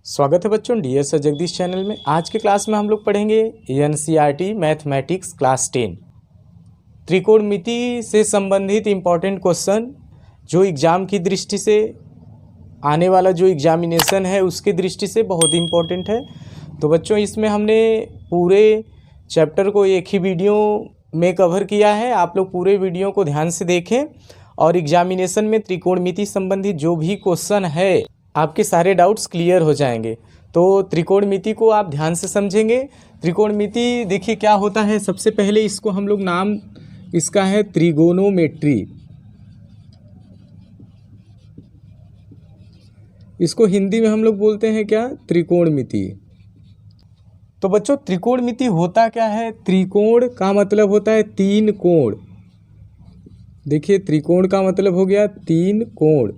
स्वागत है बच्चों डियर सर जगदीश चैनल में। आज के क्लास में हम लोग पढ़ेंगे एनसीईआरटी मैथमेटिक्स क्लास 10 त्रिकोणमिति से संबंधित इम्पॉर्टेंट क्वेश्चन जो एग्ज़ाम की दृष्टि से आने वाला जो एग्जामिनेशन है उसकी दृष्टि से बहुत इम्पॉर्टेंट है। तो बच्चों इसमें हमने पूरे चैप्टर को एक ही वीडियो में कवर किया है। आप लोग पूरे वीडियो को ध्यान से देखें और एग्जामिनेशन में त्रिकोणमिति संबंधित जो भी क्वेश्चन है आपके सारे डाउट्स क्लियर हो जाएंगे। तो त्रिकोणमिति को आप ध्यान से समझेंगे। त्रिकोणमिति देखिए क्या होता है। सबसे पहले इसको हम लोग नाम इसका है त्रिगोनोमेट्री। इसको हिंदी में हम लोग बोलते हैं क्या, त्रिकोणमिति। तो बच्चों त्रिकोणमिति होता क्या है। त्रिकोण का मतलब होता है तीन कोण। देखिए त्रिकोण का मतलब हो गया तीन कोण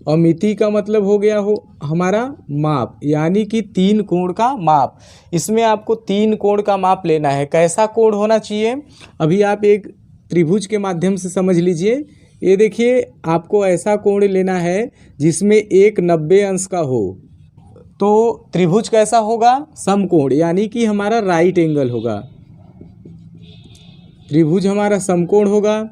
और मिति का मतलब हो गया हो हमारा माप, यानी कि तीन कोण का माप। इसमें आपको तीन कोण का माप लेना है। कैसा कोण होना चाहिए अभी आप एक त्रिभुज के माध्यम से समझ लीजिए। ये देखिए आपको ऐसा कोण लेना है जिसमें एक 90 अंश का हो। तो त्रिभुज कैसा होगा, समकोण, यानी कि हमारा राइट एंगल होगा। त्रिभुज हमारा समकोण होगा।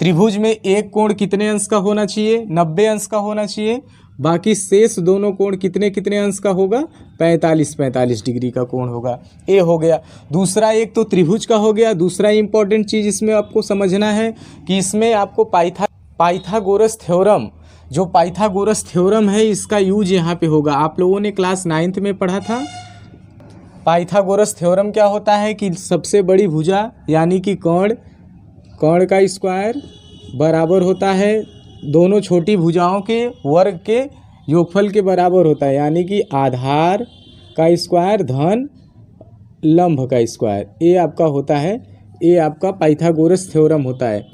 त्रिभुज में एक कोण कितने अंश का होना चाहिए, 90 अंश का होना चाहिए। बाकी शेष दोनों कोण कितने कितने अंश का होगा, 45 डिग्री का कोण होगा। ये हो गया। दूसरा एक तो त्रिभुज का हो गया। दूसरा इंपॉर्टेंट चीज़ इसमें आपको समझना है कि इसमें आपको पाइथागोरस थ्योरम, जो पाइथागोरस थ्योरम है इसका यूज यहाँ पे होगा। आप लोगों ने क्लास 9th में पढ़ा था। पाइथागोरस थ्योरम क्या होता है कि सबसे बड़ी भुजा यानी कि कर्ण का स्क्वायर बराबर होता है दोनों छोटी भुजाओं के वर्ग के योगफल के बराबर होता है, यानी कि आधार का स्क्वायर धन लंब का स्क्वायर। ये आपका होता है, ये आपका पाइथागोरस थ्योरम होता है।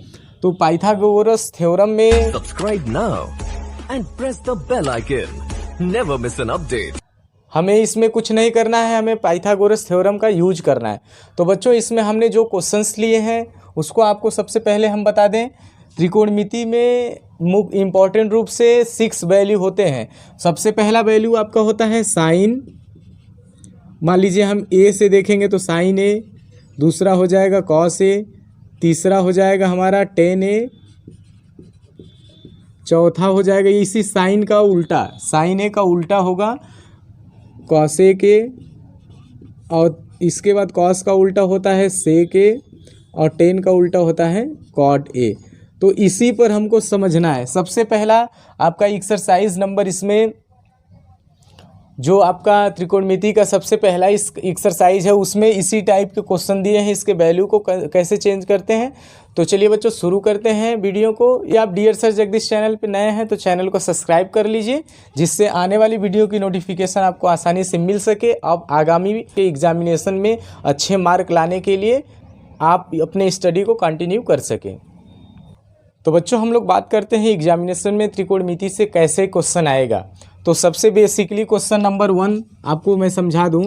तो पाइथागोरस थ्योरम में subscribe now and press the bell icon, never miss an update. हमें इसमें कुछ नहीं करना है, हमें पाइथागोरस थ्योरम का यूज करना है। तो बच्चों इसमें हमने जो क्वेश्चंस लिए हैं उसको आपको सबसे पहले हम बता दें। त्रिकोणमिति में इम्पॉर्टेंट रूप से 6 वैल्यू होते हैं। सबसे पहला वैल्यू आपका होता है साइन। मान लीजिए हम ए से देखेंगे तो साइन ए। दूसरा हो जाएगा कॉस ए। तीसरा हो जाएगा हमारा टेन ए। चौथा हो जाएगा इसी साइन का उल्टा, साइन ए का उल्टा होगा कॉस ए के। और इसके बाद कॉस का उल्टा होता है सेक ए और टेन का उल्टा होता है कॉट ए। तो इसी पर हमको समझना है। सबसे पहला आपका एक्सरसाइज नंबर, इसमें जो आपका त्रिकोणमिति का सबसे पहला इस एक्सरसाइज है उसमें इसी टाइप के क्वेश्चन दिए हैं। इसके वैल्यू को कैसे चेंज करते हैं। तो चलिए बच्चों शुरू करते हैं वीडियो को। या आप डियर सर जगदीश चैनल पे नए हैं तो चैनल को सब्सक्राइब कर लीजिए, जिससे आने वाली वीडियो की नोटिफिकेशन आपको आसानी से मिल सके। अब आगामी के एग्जामिनेशन में अच्छे मार्क लाने के लिए आप अपने स्टडी को कंटिन्यू कर सकें। तो बच्चों हम लोग बात करते हैं एग्जामिनेशन में त्रिकोणमिति से कैसे क्वेश्चन आएगा। तो सबसे बेसिकली क्वेश्चन नंबर 1 आपको मैं समझा दूं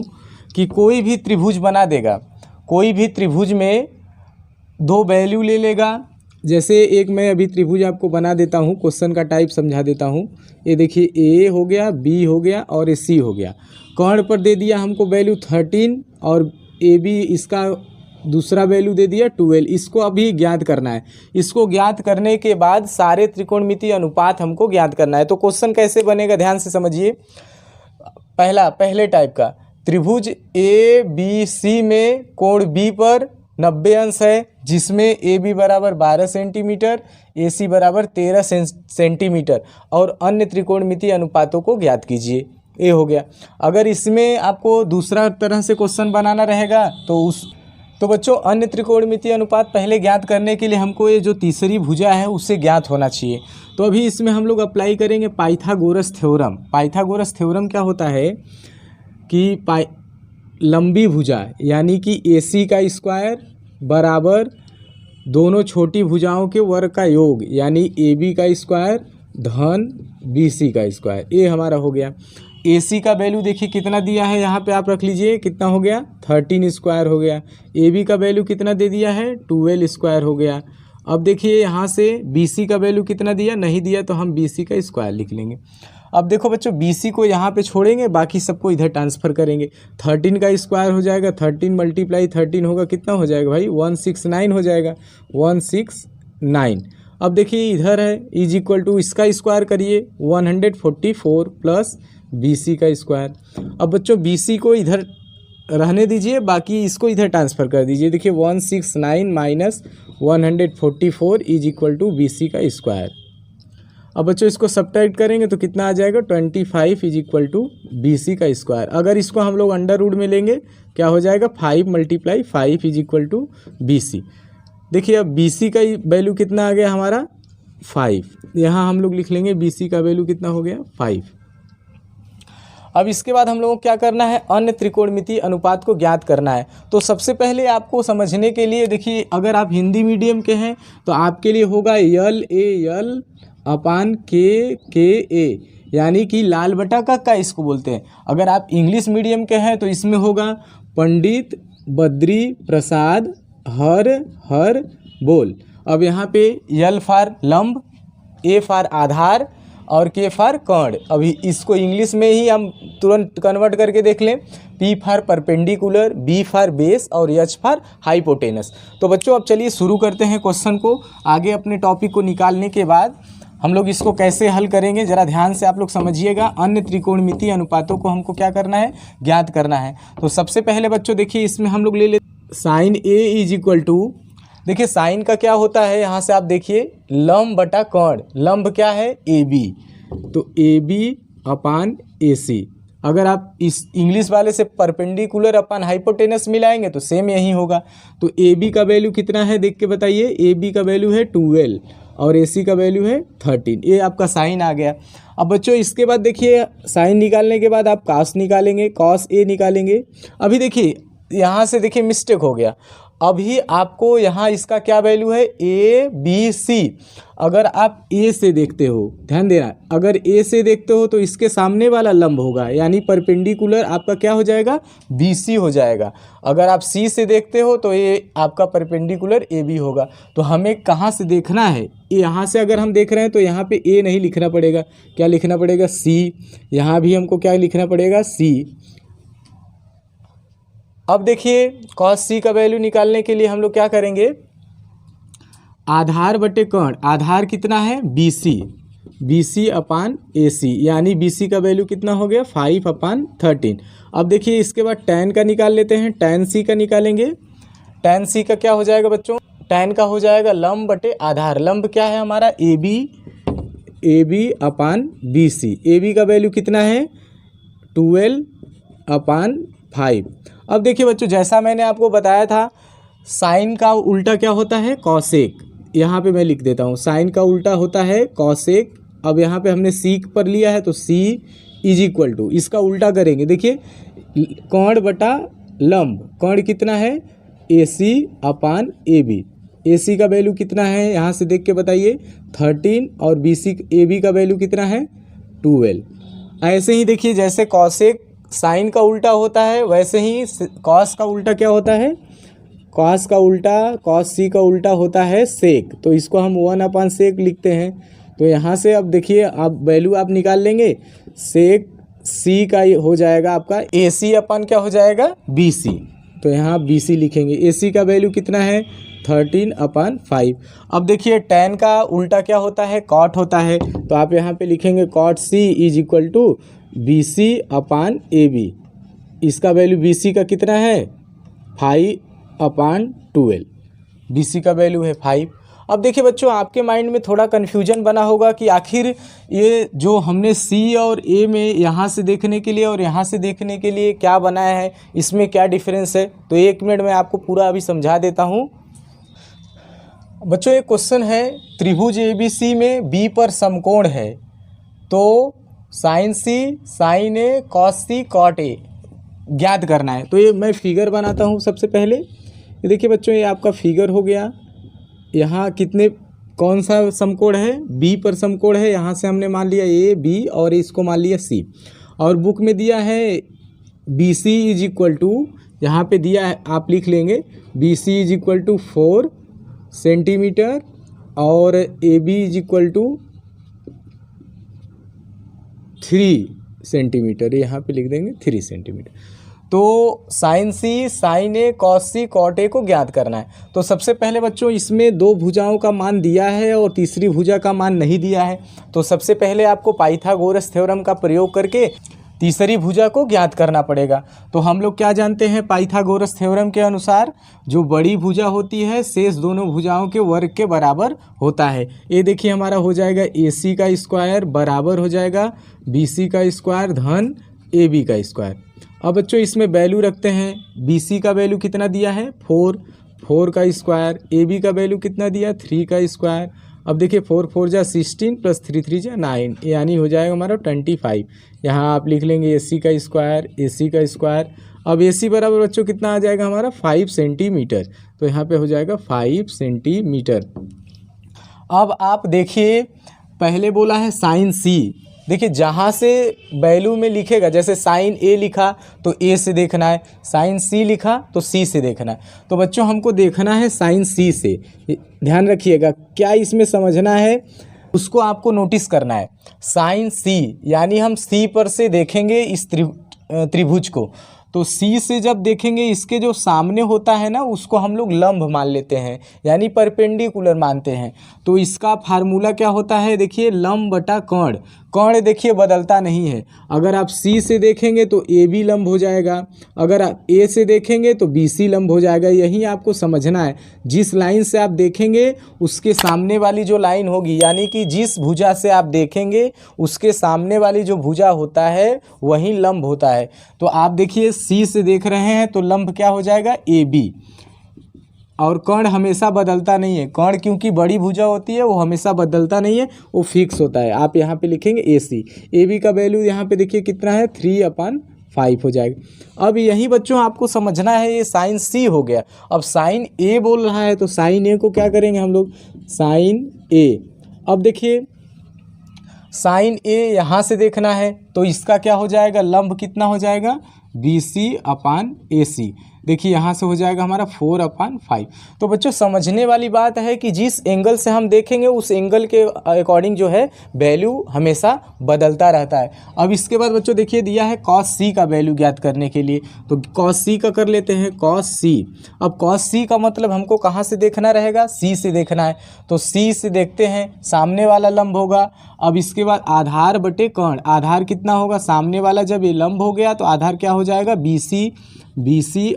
कि कोई भी त्रिभुज बना देगा। कोई भी त्रिभुज में 2 वैल्यू ले लेगा। जैसे एक मैं अभी त्रिभुज आपको बना देता हूं, क्वेश्चन का टाइप समझा देता हूं। ये देखिए ए हो गया, बी हो गया और सी हो गया। कर्ण पर दे दिया हमको वैल्यू 13 और ए बी इसका दूसरा वैल्यू दे दिया 12। इसको अभी ज्ञात करना है। इसको ज्ञात करने के बाद सारे त्रिकोणमिति अनुपात हमको ज्ञात करना है। तो क्वेश्चन कैसे बनेगा ध्यान से समझिए। पहले टाइप का त्रिभुज ए बी सी में कोण बी पर 90 अंश है, जिसमें ए बी बराबर 12 सेंटीमीटर, ए सी बराबर 13 सेंटीमीटर और अन्य त्रिकोणमिति अनुपातों को ज्ञात कीजिए। ये हो गया। अगर इसमें आपको दूसरा तरह से क्वेश्चन बनाना रहेगा तो बच्चों अन्य त्रिकोणमिति अनुपात पहले ज्ञात करने के लिए हमको ये जो तीसरी भुजा है उससे ज्ञात होना चाहिए। तो अभी इसमें हम लोग अप्लाई करेंगे पाइथागोरस थ्योरम। पाइथागोरस थ्योरम क्या होता है कि लंबी भुजा यानी कि AC का स्क्वायर बराबर दोनों छोटी भुजाओं के वर्ग का योग, यानी AB का स्क्वायर धन BC का स्क्वायर। ये हमारा हो गया। AC का वैल्यू देखिए कितना दिया है, यहाँ पे आप रख लीजिए कितना हो गया, 13 स्क्वायर हो गया। AB का वैल्यू कितना दे दिया है, 12 स्क्वायर हो गया। अब देखिए यहाँ से BC का वैल्यू कितना दिया, नहीं दिया तो हम BC का स्क्वायर लिख लेंगे। अब देखो बच्चों BC को यहाँ पे छोड़ेंगे, बाकी सबको इधर ट्रांसफ़र करेंगे। 13 का स्क्वायर हो जाएगा, 13 मल्टीप्लाई 13 होगा, कितना हो जाएगा भाई 169 हो जाएगा, 169। अब देखिए इधर है इज इक्वल टू इसका स्क्वायर करिए 144 प्लस BC का स्क्वायर। अब बच्चों BC को इधर रहने दीजिए, बाकी इसको इधर ट्रांसफ़र कर दीजिए। देखिए 169 minus 144 is equal to BC का स्क्वायर। अब बच्चों इसको सब्ट्रैक्ट करेंगे तो कितना आ जाएगा 25 इज इक्वल टू BC का स्क्वायर। अगर इसको हम लोग अंडर रूट में लेंगे क्या हो जाएगा 5 multiply 5 is equal to BC। देखिए अब BC का वैल्यू कितना आ गया हमारा 5, यहाँ हम लोग लिख लेंगे BC का वैल्यू कितना हो गया 5। अब इसके बाद हम लोगों को क्या करना है, अन्य त्रिकोणमितीय अनुपात को ज्ञात करना है। तो सबसे पहले आपको समझने के लिए देखिए, अगर आप हिंदी मीडियम के हैं तो आपके लिए होगा LAL अपान KA, यानी कि लाल बटा का इसको बोलते हैं। अगर आप इंग्लिश मीडियम के हैं तो इसमें होगा पंडित बद्री प्रसाद हर बोल। अब यहाँ पे L फॉर लंब, A फॉर आधार और K फॉर कर्ण। अभी इसको इंग्लिश में ही हम तुरंत कन्वर्ट करके देख लें। P for perpendicular, B for base और H फॉर हाइपोटेनस। तो बच्चों अब चलिए शुरू करते हैं क्वेश्चन को। आगे अपने टॉपिक को निकालने के बाद हम लोग इसको कैसे हल करेंगे ज़रा ध्यान से आप लोग समझिएगा। अन्य त्रिकोणमितीय अनुपातों को हमको क्या करना है, ज्ञात करना है। तो सबसे पहले बच्चों देखिए इसमें हम लोग ले लेते sine A is equal to, देखिए साइन का क्या होता है, यहाँ से आप देखिए लंब बटा कर्ण। लंब क्या है AB, तो AB अपान AC। अगर आप इस इंग्लिश वाले से परपेंडिकुलर अपान हाइपोटेनस मिलाएंगे तो सेम यही होगा। तो AB का वैल्यू कितना है देख के बताइए। AB का वैल्यू है 12 और AC का वैल्यू है 13। ये आपका साइन आ गया। अब बच्चों इसके बाद देखिए साइन निकालने के बाद आप कॉस निकालेंगे, कॉस A निकालेंगे। अभी देखिए यहाँ से देखिए मिस्टेक हो गया। अभी आपको यहाँ इसका क्या वैल्यू है ABC। अगर आप A से देखते हो, ध्यान देना, अगर A से देखते हो तो इसके सामने वाला लंब होगा, यानी परपेंडिकुलर आपका क्या हो जाएगा BC हो जाएगा। अगर आप C से देखते हो तो ये आपका परपेंडिकुलर AB होगा। तो हमें कहाँ से देखना है, यहाँ से अगर हम देख रहे हैं तो यहाँ पे A नहीं लिखना पड़ेगा, क्या लिखना पड़ेगा C। यहाँ भी हमको क्या लिखना पड़ेगा C। अब देखिए cos C का वैल्यू निकालने के लिए हम लोग क्या करेंगे, आधार बटे कर्ण। आधार कितना है BC अपान AC, यानी BC का वैल्यू कितना हो गया 5 अपान 13। अब देखिए इसके बाद tan का निकाल लेते हैं। tan C का निकालेंगे। tan C का क्या हो जाएगा बच्चों, tan का हो जाएगा लंब बटे आधार। लंब क्या है हमारा AB अपान BC। AB का वैल्यू कितना है 12 अपान 5। अब देखिए बच्चों जैसा मैंने आपको बताया था, साइन का उल्टा क्या होता है कॉसेक। यहाँ पे मैं लिख देता हूँ, साइन का उल्टा होता है कॉसेक। अब यहाँ पे हमने सीक पर लिया है तो C इज इक्वल टू, इसका उल्टा करेंगे। देखिए कर्ण बटा लंब, कर्ण कितना है AC अपान AB। AC का वैल्यू कितना है यहाँ से देख के बताइए 13 और AB का वैल्यू कितना है 12। ऐसे ही देखिए जैसे कॉसेक साइन का उल्टा होता है, वैसे ही कॉस का उल्टा क्या होता है, कॉस का उल्टा कॉस C का उल्टा होता है सेक। तो इसको हम 1 अपान सेक लिखते हैं। तो यहाँ से अब देखिए आप वैल्यू आप निकाल लेंगे, सेक C का हो जाएगा आपका AC अपान क्या हो जाएगा BC। तो यहाँ BC लिखेंगे। AC का वैल्यू कितना है 13 अपान 5। अब देखिए tan का उल्टा क्या होता है कॉट होता है। तो आप यहाँ पे लिखेंगे cot C is equal to BC upon AB। इसका वैल्यू BC का कितना है 5 अपान 12। BC का वैल्यू है 5। अब देखिए बच्चों आपके माइंड में थोड़ा कन्फ्यूजन बना होगा कि आखिर ये जो हमने C और A में यहाँ से देखने के लिए और यहाँ से देखने के लिए क्या बनाया है, इसमें क्या डिफरेंस है। तो 1 मिनट में आपको पूरा अभी समझा देता हूँ। बच्चों एक क्वेश्चन है, त्रिभुज ABC में B पर समकोण है तो sine C sine A cos C cot A ज्ञात करना है। तो ये मैं फिगर बनाता हूँ सबसे पहले। ये देखिए बच्चों ये आपका फिगर हो गया। यहाँ कितने कौन सा समकोण है B पर समकोण है, यहाँ से हमने मान लिया A B और इसको मान लिया C। और बुक में दिया है BC इज इक्वल टू, यहाँ पे दिया है आप लिख लेंगे BC is equal to 4 centimetre और AB is equal to 3 centimetre, यहाँ पे लिख देंगे 3 सेंटीमीटर। तो sine C, sine A, cos C, cot A को ज्ञात करना है। तो सबसे पहले बच्चों इसमें 2 भुजाओं का मान दिया है और तीसरी भुजा का मान नहीं दिया है। तो सबसे पहले आपको पाइथागोरस थ्योरम का प्रयोग करके तीसरी भुजा को ज्ञात करना पड़ेगा। तो हम लोग क्या जानते हैं, पाइथागोरस थ्योरम के अनुसार जो बड़ी भुजा होती है शेष दोनों भुजाओं के वर्ग के बराबर होता है। ये देखिए हमारा हो जाएगा AC का स्क्वायर बराबर हो जाएगा BC का स्क्वायर धन AB का स्क्वायर। अब बच्चों इसमें वैल्यू रखते हैं। BC का वैल्यू कितना दिया है 4 का स्क्वायर, AB का वैल्यू कितना दिया 3 का स्क्वायर। अब देखिए 4 4 जा 16 प्लस 3 3 जा 9, यानी हो जाएगा हमारा 25। यहाँ आप लिख लेंगे AC का स्क्वायर, AC का स्क्वायर। अब AC बराबर बच्चों कितना आ जाएगा हमारा 5 सेंटीमीटर। तो यहाँ पे हो जाएगा 5 सेंटीमीटर। अब आप देखिए पहले बोला है साइन C। देखिए जहाँ से वैल्यू में लिखेगा, जैसे साइन A लिखा तो A से देखना है, साइन C लिखा तो C से देखना है। तो बच्चों हमको देखना है साइन C से। ध्यान रखिएगा क्या इसमें समझना है उसको आपको नोटिस करना है। साइन C यानी हम C पर से देखेंगे इस त्रिभुज को, तो C से जब देखेंगे इसके जो सामने होता है ना उसको हम लोग लंब मान लेते हैं, यानी परपेंडिकुलर मानते हैं। तो इसका फार्मूला क्या होता है, देखिए लंब बटा कर्ण। कर्ण देखिए बदलता नहीं है। अगर आप C से देखेंगे तो AB लंब हो जाएगा, अगर आप A से देखेंगे तो BC लंब हो जाएगा। यही आपको समझना है, जिस लाइन से आप देखेंगे उसके सामने वाली जो लाइन होगी, यानी कि जिस भुजा से आप देखेंगे उसके सामने वाली जो भुजा होता है वही लंब होता है। तो आप देखिए C से देख रहे हैं तो लंब क्या हो जाएगा AB। और कर्ण हमेशा बदलता नहीं है, कर्ण क्योंकि बड़ी भुजा होती है वो हमेशा बदलता नहीं है, वो फिक्स होता है। आप यहाँ पे लिखेंगे AC। AB का वैल्यू यहाँ पे देखिए कितना है 3/5 हो जाएगा। अब यही बच्चों आपको समझना है, ये साइन C हो गया। अब साइन A बोल रहा है तो साइन A को क्या करेंगे हम लोग, साइन A। अब देखिए साइन A यहाँ से देखना है तो इसका क्या हो जाएगा, लंब कितना हो जाएगा BC/AC। देखिए यहाँ से हो जाएगा हमारा 4/5। तो बच्चों समझने वाली बात है कि जिस एंगल से हम देखेंगे उस एंगल के अकॉर्डिंग जो है वैल्यू हमेशा बदलता रहता है। अब इसके बाद बच्चों देखिए दिया है cos C का वैल्यू ज्ञात करने के लिए, तो cos C का कर लेते हैं cos C। अब cos C का मतलब हमको कहाँ से देखना रहेगा, C से देखना है। तो C से देखते हैं, सामने वाला लंब होगा। अब इसके बाद आधार बटे कर्ण, आधार कितना होगा सामने वाला, जब ये लंब हो गया तो आधार क्या हो जाएगा BC/AC।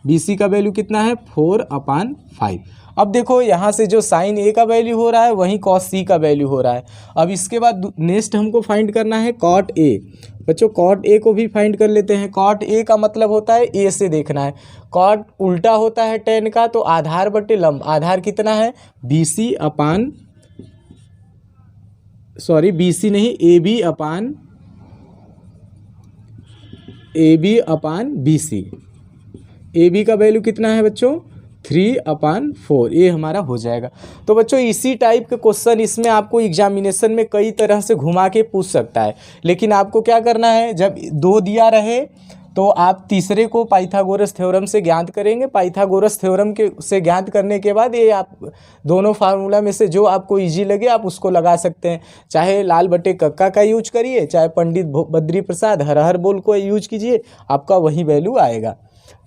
BC का वैल्यू कितना है 4/5। अब देखो यहाँ से जो साइन A का वैल्यू हो रहा है वहीं cos C का वैल्यू हो रहा है। अब इसके बाद नेक्स्ट हमको फाइंड करना है cot A। बच्चों cot A को भी फाइंड कर लेते हैं। cot A का मतलब होता है A से देखना है, cot उल्टा होता है tan का, तो आधार बटे लंब, आधार कितना है BC नहीं AB/BC। AB का वैल्यू कितना है बच्चों 3/4, ये हमारा हो जाएगा। तो बच्चों इसी टाइप के क्वेश्चन इसमें आपको एग्जामिनेशन में कई तरह से घुमा के पूछ सकता है, लेकिन आपको क्या करना है, जब 2 दिया रहे तो आप तीसरे को पाइथागोरस थ्योरम से ज्ञात करेंगे। पाइथागोरस थ्योरम से ज्ञात करने के बाद ये आप दोनों फार्मूला में से जो आपको इजी लगे आप उसको लगा सकते हैं। चाहे लाल बटे कक्का का यूज करिए, चाहे पंडित बद्री प्रसाद हर हर बोल को यूज कीजिए, आपका वही वैल्यू आएगा।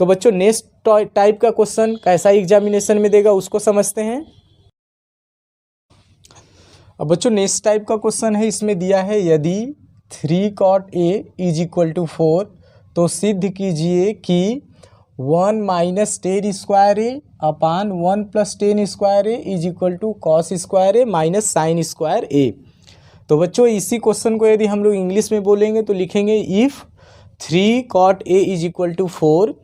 तो बच्चों नेक्स्ट टाइप का क्वेश्चन कैसा एग्जामिनेशन में देगा उसको समझते हैं। अब बच्चों नेक्स्ट टाइप का क्वेश्चन है, इसमें दिया है यदि 3 cot A = 4 तो सिद्ध कीजिए कि 1 - 10² A/1 + 10² A = cos² A - sin² A। तो बच्चों इसी क्वेश्चन को यदि हम लोग इंग्लिश में बोलेंगे तो लिखेंगे if 3 cot A = 4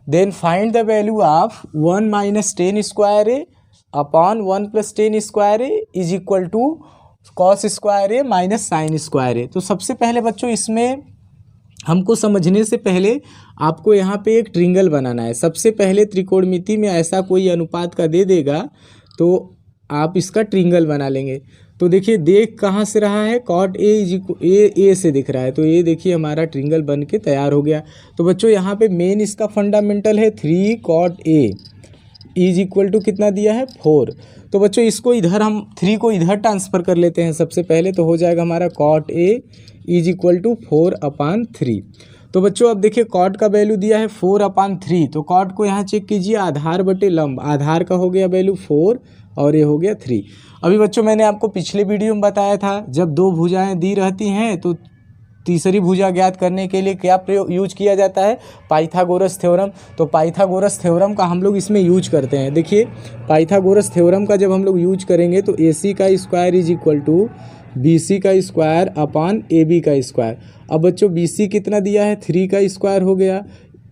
then find the value of 1 - 10² A/1 + 10² A = cos² A - sin² A। तो सबसे पहले बच्चों इसमें हमको समझने से पहले आपको यहाँ पे एक ट्रिंगल बनाना है। सबसे पहले त्रिकोणमिति में ऐसा कोई अनुपात का दे देगा तो आप इसका ट्रिंगल बना लेंगे। तो देखिए देख कहाँ से रहा है, cot A से दिख रहा है, तो ये देखिए हमारा ट्रिंगल बन के तैयार हो गया। तो बच्चों यहाँ पे मेन इसका फंडामेंटल है 3 cot A = कितना दिया है 4। तो बच्चों इसको इधर हम 3 को इधर ट्रांसफ़र कर लेते हैं सबसे पहले, तो हो जाएगा हमारा cot A is equal to 4/3। तो बच्चों अब देखिए cot का वैल्यू दिया है 4/3, तो cot को यहाँ चेक कीजिए, आधार बटे लंब, आधार का हो गया वैल्यू 4 और ये हो गया 3। अभी बच्चों मैंने आपको पिछले वीडियो में बताया था जब दो भुजाएं दी रहती हैं तो तीसरी भुजा ज्ञात करने के लिए क्या प्रयोग यूज किया जाता है, पाइथागोरस थ्योरम। तो पाइथागोरस थ्योरम का हम लोग इसमें यूज करते हैं। देखिए पाइथागोरस थ्योरम का जब हम लोग यूज करेंगे तो AC का square is equal to BC का स्क्वायर अपान AB का स्क्वायर। अब बच्चों BC कितना दिया है 3 का स्क्वायर हो गया,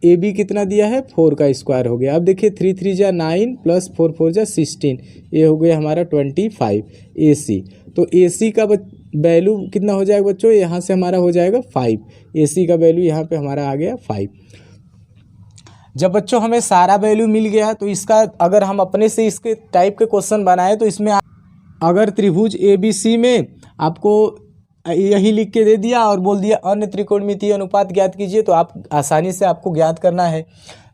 AB कितना दिया है 4 का स्क्वायर हो गया। अब देखिए 3 3 जा 9 प्लस 4 4 जा 16, ये हो गया हमारा 25 AC। तो AC का वैल्यू कितना हो जाएगा बच्चों, यहाँ से हमारा हो जाएगा 5। AC का वैल्यू यहाँ पे हमारा आ गया 5। जब बच्चों हमें सारा वैल्यू मिल गया तो इसका अगर हम अपने से इसके टाइप के क्वेश्चन बनाए तो इसमें अगर त्रिभुज ABC में आपको यही लिख के दे दिया और बोल दिया अन्य त्रिकोणमितीय अनुपात ज्ञात कीजिए, तो आप आसानी से आपको ज्ञात करना है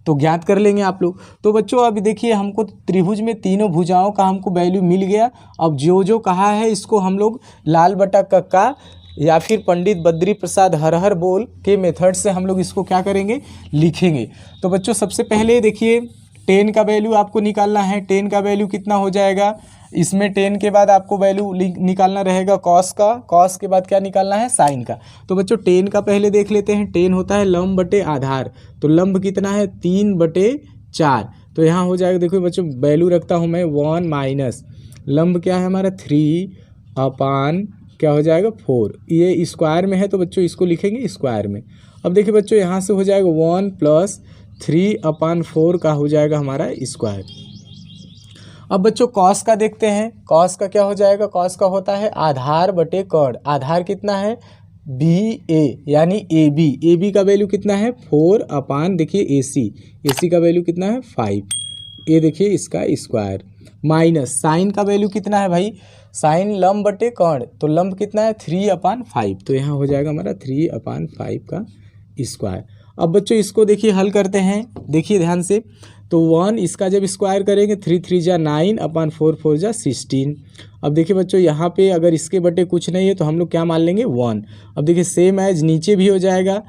तो ज्ञात कर लेंगे आप लोग। तो बच्चों अभी देखिए हमको त्रिभुज में तीनों भुजाओं का हमको वैल्यू मिल गया। अब जो जो कहा है इसको हम लोग लाल बटा कक्का या फिर पंडित बद्री प्रसाद हर हर बोल के मेथड से हम लोग इसको क्या करेंगे, लिखेंगे। तो बच्चों सबसे पहले देखिए 10 का वैल्यू आपको निकालना है। 10 का वैल्यू कितना हो जाएगा, इसमें 10 के बाद आपको वैल्यू निकालना रहेगा कॉस का, कॉस के बाद क्या निकालना है साइन का। तो बच्चों 10 का पहले देख लेते हैं। 10 होता है लंब बटे आधार, तो लंब कितना है 3/4। तो यहाँ हो जाएगा, देखो बच्चों वैल्यू रखता हूँ मैं 1 माइनस लंब क्या है हमारा 3 अपान क्या हो जाएगा 4। ये स्क्वायर में है तो बच्चों इसको लिखेंगे स्क्वायर में। अब देखिए बच्चों यहाँ से हो जाएगा 1 प्लस 3/4 का हो जाएगा हमारा स्क्वायर। अब बच्चों कॉस का देखते हैं। कॉस का क्या हो जाएगा, कॉस का होता है आधार बटे कर्ण। आधार कितना है BA यानी AB। AB का वैल्यू कितना है 4 देखिए AC का वैल्यू कितना है 5। ये देखिए इसका स्क्वायर माइनस साइन का वैल्यू कितना है भाई, साइन लंब बटे कर्ण, तो लंब कितना है 3/5। तो यहाँ हो जाएगा हमारा 3/5 का स्क्वायर। अब बच्चों इसको देखिए हल करते हैं, देखिए ध्यान से। तो 1 इसका जब स्क्वायर करेंगे 3 3 जा 9 अपान 4 4 जा 16। अब देखिए बच्चों यहाँ पे अगर इसके बटे कुछ नहीं है तो हम लोग क्या मान लेंगे 1। अब देखिए सेम एज नीचे भी हो जाएगा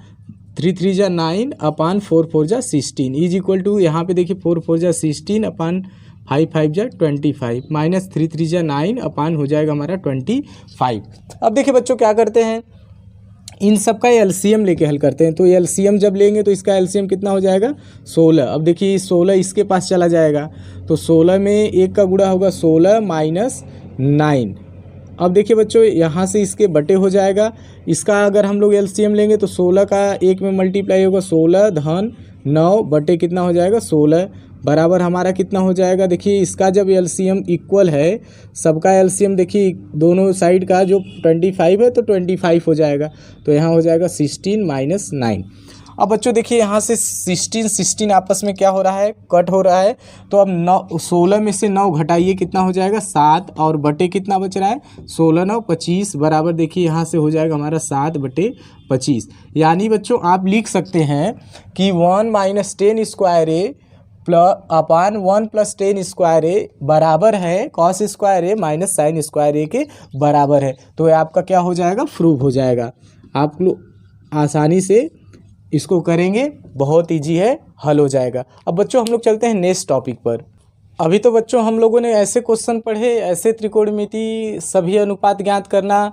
3 3 जा 9 अपान 4 4 जा 16 इज इक्वल टू यहाँ पे देखिए 4 4 जा 16 अपान 5 5 जा 25 माइनस 3 3 जा 9 अपान हो जाएगा हमारा 25। अब देखिए बच्चों क्या करते हैं, इन सब का एलसीएम लेके हल करते हैं। तो एलसीएम जब लेंगे तो इसका एलसीएम कितना हो जाएगा 16। अब देखिए 16 इसके पास चला जाएगा तो 16 में 1 का गुणा होगा 16 माइनस 9। अब देखिए बच्चों यहाँ से इसके बटे हो जाएगा, इसका अगर हम लोग एलसीएम लेंगे तो 16 का 1 में मल्टीप्लाई होगा 16 धन 9 बटे कितना हो जाएगा 16 बराबर हमारा कितना हो जाएगा। देखिए इसका जब एलसीएम इक्वल है, सबका एलसीएम देखिए दोनों साइड का जो 25 है तो 25 हो जाएगा। तो यहाँ हो जाएगा 16 माइनस 9। अब बच्चों देखिए यहाँ से 16 आपस में क्या हो रहा है, कट हो रहा है। तो अब 16 में से 9 घटाइए कितना हो जाएगा 7 और बटे कितना बच रहा है 16 9 25 बराबर देखिए यहाँ से हो जाएगा हमारा 7/25। यानी बच्चों आप लिख सकते हैं कि 1 माइनस 10 स्क्वायर ए अपान 1 प्लस 10 स्क्वायर ए बराबर है कॉस स्क्वायर ए माइनस साइन स्क्वायर ए के बराबर है। तो ये आपका क्या हो जाएगा, प्रूव हो जाएगा। आप लोग आसानी से इसको करेंगे, बहुत इजी है, हल हो जाएगा। अब बच्चों हम लोग चलते हैं नेक्स्ट टॉपिक पर। अभी तो बच्चों हम लोगों ने ऐसे क्वेश्चन पढ़े, ऐसे त्रिकोणमिति सभी अनुपात ज्ञात करना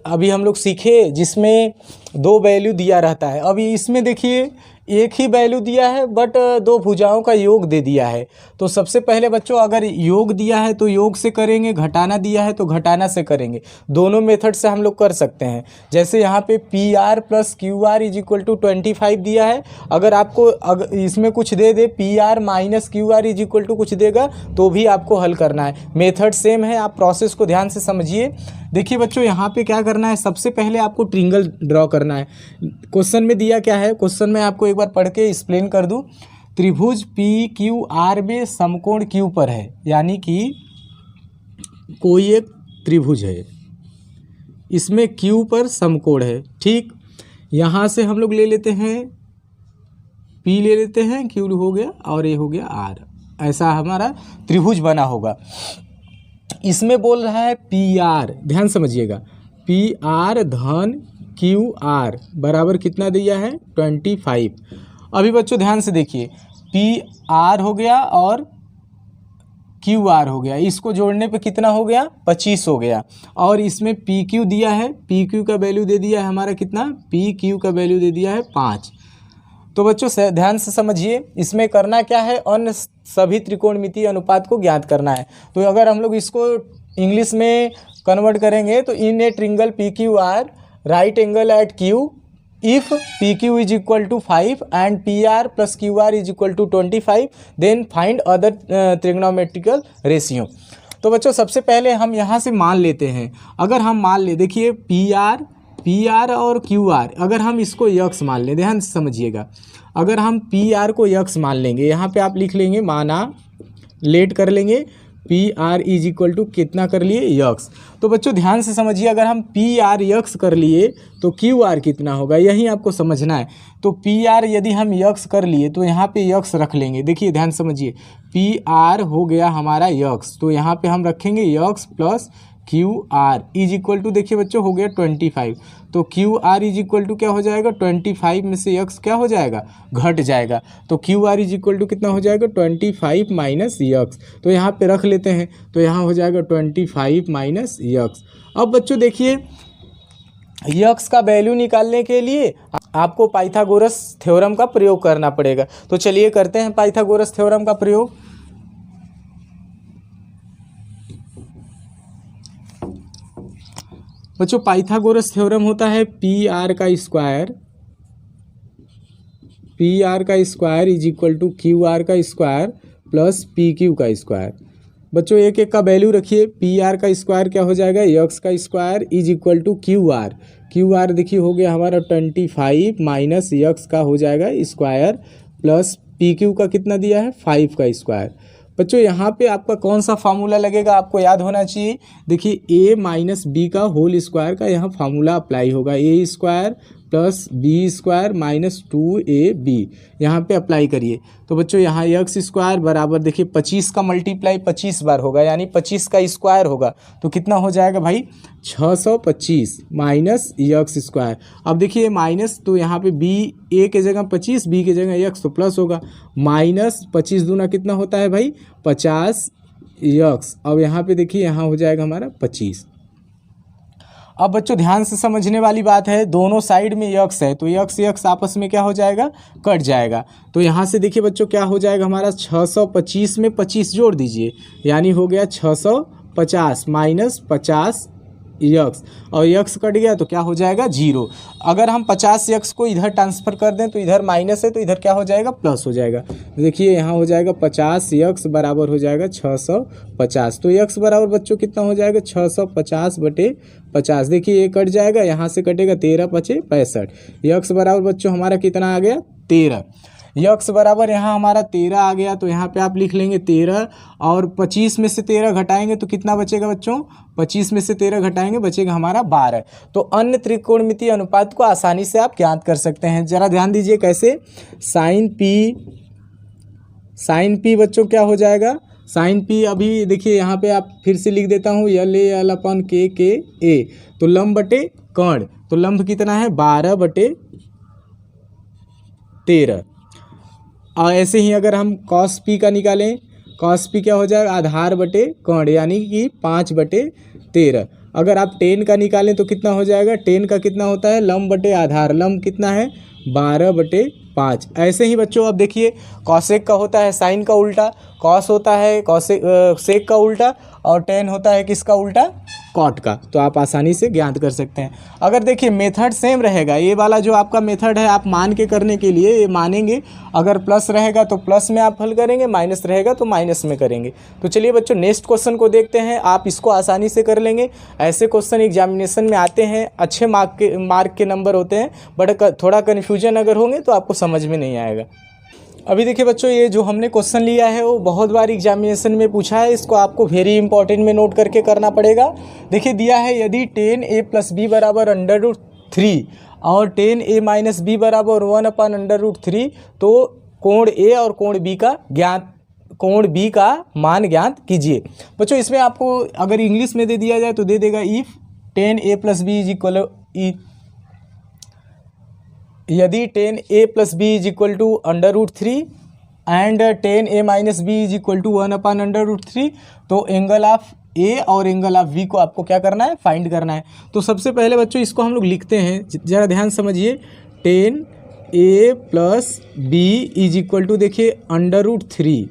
अभी हम लोग सीखे जिसमें 2 वैल्यू दिया रहता है। अभी इसमें देखिए एक ही वैल्यू दिया है बट 2 भुजाओं का योग दे दिया है। तो सबसे पहले बच्चों अगर योग दिया है तो योग से करेंगे, घटाना दिया है तो घटाना से करेंगे। दोनों मेथड से हम लोग कर सकते हैं। जैसे यहाँ पे PR plus QR is equal to 25 दिया है, अगर आपको इसमें कुछ दे दे PR minus QR is equal to कुछ देगा तो भी आपको हल करना है। मेथड सेम है, आप प्रोसेस को ध्यान से समझिए। देखिए बच्चों यहाँ पे क्या करना है, सबसे पहले आपको ट्रिंगल ड्रॉ करना है। क्वेश्चन में दिया क्या है, क्वेश्चन में आपको एक बार पढ़ के एक्सप्लेन कर दूं। त्रिभुज PQR में समकोण Q पर है, यानी कि कोई एक त्रिभुज है, इसमें Q पर समकोण है। ठीक, यहाँ से हम लोग ले लेते हैं P ले लेते हैं, Q हो गया और ये हो गया R। ऐसा हमारा त्रिभुज बना होगा। इसमें बोल रहा है पी आर, ध्यान समझिएगा, पी आर धन क्यू आर बराबर कितना दिया है 25। अभी बच्चों ध्यान से देखिए, पी आर हो गया और क्यू आर हो गया, इसको जोड़ने पे कितना हो गया 25 हो गया। और इसमें पी क्यू दिया है, पी क्यू का वैल्यू दे दिया है हमारा कितना, पी क्यू का वैल्यू दे दिया है 5। तो बच्चों ध्यान से समझिए, इसमें करना क्या है, अन्य सभी त्रिकोणमितीय अनुपात को ज्ञात करना है। तो अगर हम लोग इसको इंग्लिश में कन्वर्ट करेंगे तो in a triangle P Q R right angle at Q if PQ is equal to 5 and PR plus QR is equal to 25 then find other trigonometrical ratio। तो बच्चों सबसे पहले हम यहाँ से मान लेते हैं, अगर हम मान ले, देखिए PR और QR अगर हम इसको यक्स मान लें, ध्यान से समझिएगा, अगर हम PR को यक्स मान लेंगे, यहाँ पे आप लिख लेंगे माना लेट कर लेंगे P R is equal to कितना कर लिए यक्स। तो बच्चों ध्यान से समझिए, अगर हम पी आर यक्स कर लिए तो क्यू आर कितना होगा, यही आपको समझना है। तो पी आर यदि हम यक्स कर लिए तो यहाँ पे यक्स रख लेंगे, देखिए ध्यान समझिए, पी आर हो गया हमारा यक्स, तो यहाँ पे हम रखेंगे x plus Q R is equal to, देखिए बच्चों हो गया 25। तो Q R is equal to क्या हो जाएगा, 25 में से यक्स क्या हो जाएगा, घट जाएगा। तो Q R is equal to कितना हो जाएगा 25 माइनस यक्स। तो यहाँ पे रख लेते हैं, तो यहाँ हो जाएगा 25 माइनस यक्स। अब बच्चों देखिए, यक्स का वैल्यू निकालने के लिए आपको पाइथागोरस थ्योरम का प्रयोग करना पड़ेगा। तो चलिए करते हैं पाइथागोरस थ्योरम का प्रयोग। बच्चों पाइथागोरस थ्योरम होता है पी आर का square is equal to Q R का स्क्वायर प्लस पी क्यू का स्क्वायर। बच्चों एक एक का वैल्यू रखिए, पी आर का स्क्वायर क्या हो जाएगा यक्स का square is equal to Q R देखिए हो गया हमारा 25 माइनस यक्स का हो जाएगा स्क्वायर प्लस पी क्यू का कितना दिया है 5 का स्क्वायर। बच्चों यहाँ पे आपका कौन सा फार्मूला लगेगा, आपको याद होना चाहिए, देखिए a माइनस बी का होल स्क्वायर का यहाँ फार्मूला अप्लाई होगा, A square plus B square minus 2ab यहाँ पे अप्लाई करिए। तो बच्चों यहाँ यक्स स्क्वायर बराबर देखिए 25 का मल्टीप्लाई 25 बार होगा, यानी 25 का स्क्वायर होगा, तो कितना हो जाएगा भाई 625 माइनस यक्स स्क्वायर। अब देखिए माइनस, तो यहाँ पे बी ए के जगह 25, बी के जगह यक्स, तो प्लस होगा, माइनस 25 दूना कितना होता है भाई 50 यक्स। अब यहाँ पे देखिए यहाँ हो जाएगा हमारा 25। अब बच्चों ध्यान से समझने वाली बात है, दोनों साइड में यक्स है, तो यक्स आपस में क्या हो जाएगा, कट जाएगा। तो यहाँ से देखिए बच्चों क्या हो जाएगा हमारा 625 में 25 जोड़ दीजिए, यानी हो गया 650 माइनस 50 यक्स, और यक्स कट गया तो क्या हो जाएगा 0। अगर हम 50 यक्स को इधर ट्रांसफ़र कर दें तो इधर माइनस है, तो इधर क्या हो जाएगा प्लस हो जाएगा। देखिए यहाँ हो जाएगा 50 यक्स बराबर हो जाएगा 650। तो यक्स बराबर बच्चों कितना हो जाएगा 650 बटे 50। देखिए ये कट जाएगा, यहाँ से कटेगा 13 पचे 65। यक्स बराबर बच्चों हमारा कितना आ गया 13। यक्स बराबर यहाँ हमारा 13 आ गया, तो यहाँ पे आप लिख लेंगे 13, और 25 में से 13 घटाएंगे तो कितना बचेगा बच्चों, 25 में से 13 घटाएंगे बचेगा हमारा 12। तो अन्य त्रिकोणमितीय अनुपात को आसानी से आप ज्ञात कर सकते हैं। जरा ध्यान दीजिए कैसे, साइन पी बच्चों क्या हो जाएगा, साइन पी अभी देखिए यहाँ पे आप फिर से लिख देता हूँ यल ए एल अपन के ए, तो लंब बटे कर्ण, तो लंब कितना है 12 बटे 13। और ऐसे ही अगर हम कॉस पी का निकालें, कॉस पी क्या हो जाएगा आधार बटे कर्ण, यानी कि 5 बटे 13। अगर आप टेन का निकालें तो कितना हो जाएगा, टेन का कितना होता है लंब बटे आधार, लंब कितना है 12 बटे 5। ऐसे ही बच्चों अब देखिए कॉसेक का होता है साइन का उल्टा, कॉस होता है सेक का उल्टा, और टेन होता है किसका उल्टा, कॉट का। तो आप आसानी से ज्ञात कर सकते हैं। अगर देखिए मेथड सेम रहेगा, ये वाला जो आपका मेथड है आप मान के करने के लिए ये मानेंगे, अगर प्लस रहेगा तो प्लस में आप हल करेंगे, माइनस रहेगा तो माइनस में करेंगे। तो चलिए बच्चों नेक्स्ट क्वेश्चन को देखते हैं, आप इसको आसानी से कर लेंगे। ऐसे क्वेश्चन एग्जामिनेशन में आते हैं, अच्छे मार्क के नंबर होते हैं, बट थोड़ा कन्फ्यूजन अगर होंगे तो आपको समझ में नहीं आएगा। अभी देखिए बच्चों ये जो हमने क्वेश्चन लिया है वो बहुत बार एग्जामिनेशन में पूछा है, इसको आपको वेरी इंपॉर्टेंट में नोट करके करना पड़ेगा। देखिए दिया है यदि 10a + b बराबर √3 और 10a - b बराबर 1/√3, तो कोण a और कोण b का ज्ञात कोण बी का मान ज्ञात कीजिए। बच्चों इसमें आपको अगर इंग्लिश में दे दिया जाए तो दे देगा if tan A plus B is equal, यदि tan A plus B is equal to under root three and tan A minus B is equal to 1/√3, तो एंगल ऑफ ए और एंगल ऑफ बी को आपको क्या करना है, फाइंड करना है। तो सबसे पहले बच्चों इसको हम लोग लिखते हैं, ज़रा ध्यान समझिए। Tan A plus B is equal to देखिए √3।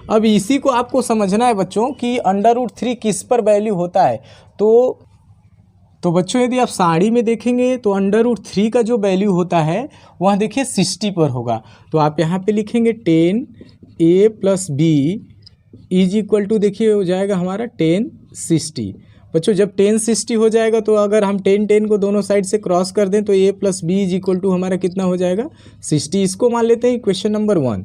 अब इसी को आपको समझना है बच्चों कि √3 किस पर वैल्यू होता है। तो बच्चों यदि आप साड़ी में देखेंगे तो √3 का जो वैल्यू होता है वह देखिए 60 पर होगा। तो आप यहाँ पे लिखेंगे tan A plus B is equal to देखिए हो जाएगा हमारा 1060। बच्चों जब 1060 हो जाएगा तो अगर हम 10 को दोनों साइड से क्रॉस कर दें तो A plus B is equal to हमारा कितना हो जाएगा 60। इसको मान लेते हैं इक्वेशन नंबर 1।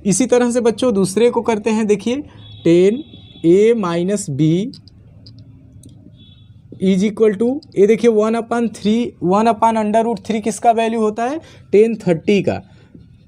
इसी तरह से बच्चों दूसरे को करते हैं। देखिए tan A minus B is equal to ये देखिए 1/√3 किसका वैल्यू होता है 1030 का,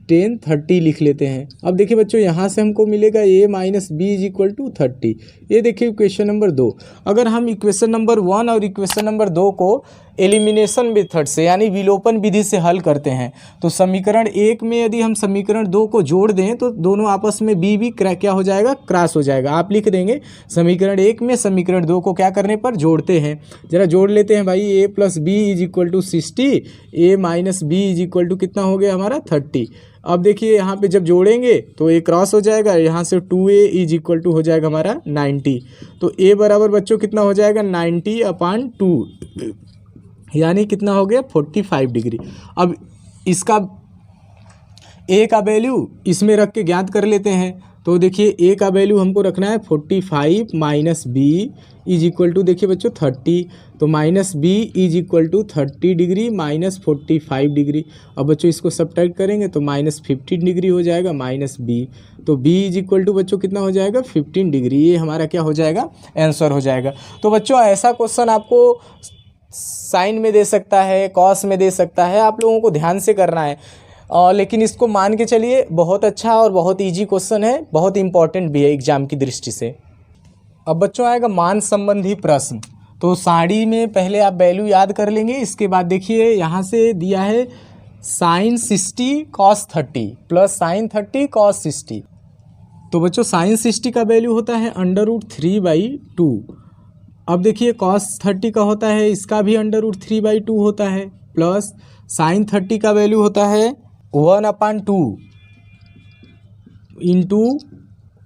1030 लिख लेते हैं। अब देखिए बच्चों यहाँ से हमको मिलेगा a minus B is equal to 30। ये देखिए इक्वेशन नंबर 2। अगर हम इक्वेशन नंबर 1 और इक्वेशन नंबर 2 को एलिमिनेशन मेथड से यानी विलोपन विधि से हल करते हैं तो समीकरण 1 में यदि हम समीकरण 2 को जोड़ दें तो दोनों आपस में बी क्या हो जाएगा, क्रॉस हो जाएगा। आप लिख देंगे समीकरण 1 में समीकरण 2 को क्या करने पर जोड़ते हैं। जरा जोड़ लेते हैं भाई। a plus B is equal to 60, a minus B is equal to कितना हो गया हमारा 30। अब देखिए यहाँ पे जब जोड़ेंगे तो a क्रॉस हो जाएगा, यहाँ से 2a इज इक्वल टू हो जाएगा हमारा 90। तो a बराबर बच्चों कितना हो जाएगा 90/2, यानी कितना हो गया 45 डिग्री। अब इसका a का वैल्यू इसमें रख के ज्ञात कर लेते हैं। तो देखिए a का वैल्यू हमको रखना है 45 minus B is equal to देखिए बच्चों 30। तो minus B is equal to 30 degree minus 45 degree. अब बच्चों इसको सब्ट्रैक्ट करेंगे तो माइनस 15 डिग्री हो जाएगा माइनस बी। तो b इज इक्वल टू बच्चों कितना हो जाएगा 15 डिग्री। ये हमारा क्या हो जाएगा, आंसर हो जाएगा। तो बच्चों ऐसा क्वेश्चन आपको साइन में दे सकता है, कॉस में दे सकता है, आप लोगों को ध्यान से करना है। लेकिन इसको मान के चलिए बहुत अच्छा और बहुत इजी क्वेश्चन है, बहुत इंपॉर्टेंट भी है एग्जाम की दृष्टि से। अब बच्चों आएगा मान संबंधी प्रश्न। तो साड़ी में पहले आप वैल्यू याद कर लेंगे। इसके बाद देखिए यहाँ से दिया है sine 60 cos 30 plus sine 30 cos 60। तो बच्चों साइन 60 का वैल्यू होता है √3/2। अब देखिए कॉस 30 का होता है, इसका भी √3/2 होता है, प्लस साइन 30 का वैल्यू होता है 1/2 इंटू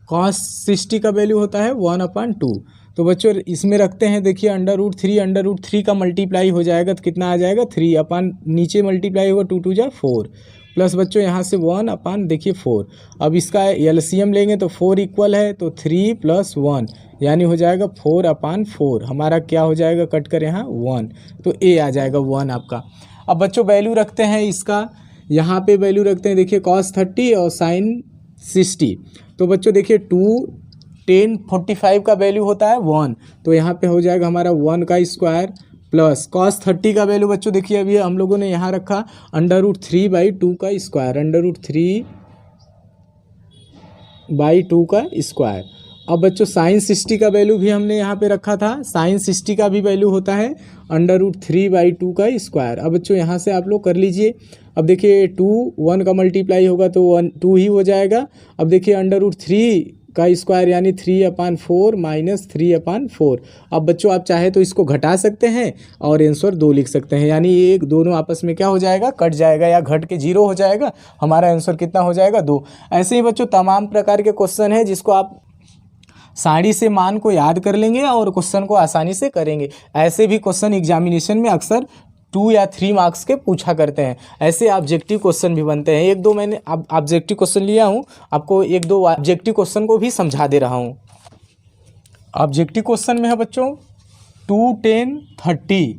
कॉस 60 का वैल्यू होता है 1/2। तो बच्चों इसमें रखते हैं। देखिए √3 का मल्टीप्लाई हो जाएगा तो कितना आ जाएगा 3 नीचे मल्टीप्लाई होगा 2 2 जा 4 प्लस बच्चों यहाँ से 1 देखिए 4। अब इसका एलसीएम लेंगे तो 4 इक्वल है तो 3 + 1 यानी हो जाएगा 4/4। हमारा क्या हो जाएगा कट कर यहाँ 1, तो ए आ जाएगा 1 आपका। अब बच्चों वैल्यू रखते हैं इसका, यहाँ पे वैल्यू रखते हैं देखिए cos 30 और sin 60। तो बच्चों देखिए 2 10 45 का वैल्यू होता है 1, तो यहाँ पे हो जाएगा हमारा 1 का स्क्वायर प्लस cos 30 का वैल्यू बच्चों देखिए अभी हम लोगों ने यहाँ रखा √3/2 का स्क्वायर, √3/2 का स्क्वायर। अब बच्चों साइन 60 का वैल्यू भी हमने यहाँ पे रखा था, साइन 60 का भी वैल्यू होता है √3/2 का स्क्वायर। अब बच्चों यहाँ से आप लोग कर लीजिए। अब देखिए 2 1 का मल्टीप्लाई होगा तो 2 ही हो जाएगा। अब देखिए √3 का स्क्वायर यानी 3/4 माइनस 3/4। अब बच्चों आप चाहे तो इसको घटा सकते हैं और आंसर 2 लिख सकते हैं, यानी ये दोनों आपस में क्या हो जाएगा कट जाएगा या घट के 0 हो जाएगा। हमारा आंसर कितना हो जाएगा 2। ऐसे ही बच्चों तमाम प्रकार के क्वेश्चन है जिसको आप साड़ी से मान को याद कर लेंगे और क्वेश्चन को आसानी से करेंगे। ऐसे भी क्वेश्चन एग्जामिनेशन में अक्सर 2 या 3 मार्क्स के पूछा करते हैं। ऐसे ऑब्जेक्टिव क्वेश्चन भी बनते हैं। 1-2 मैंने ऑब्जेक्टिव क्वेश्चन लिया हूँ, आपको 1-2 ऑब्जेक्टिव क्वेश्चन को भी समझा दे रहा हूँ। ऑब्जेक्टिव क्वेश्चन में है बच्चों 2 10 30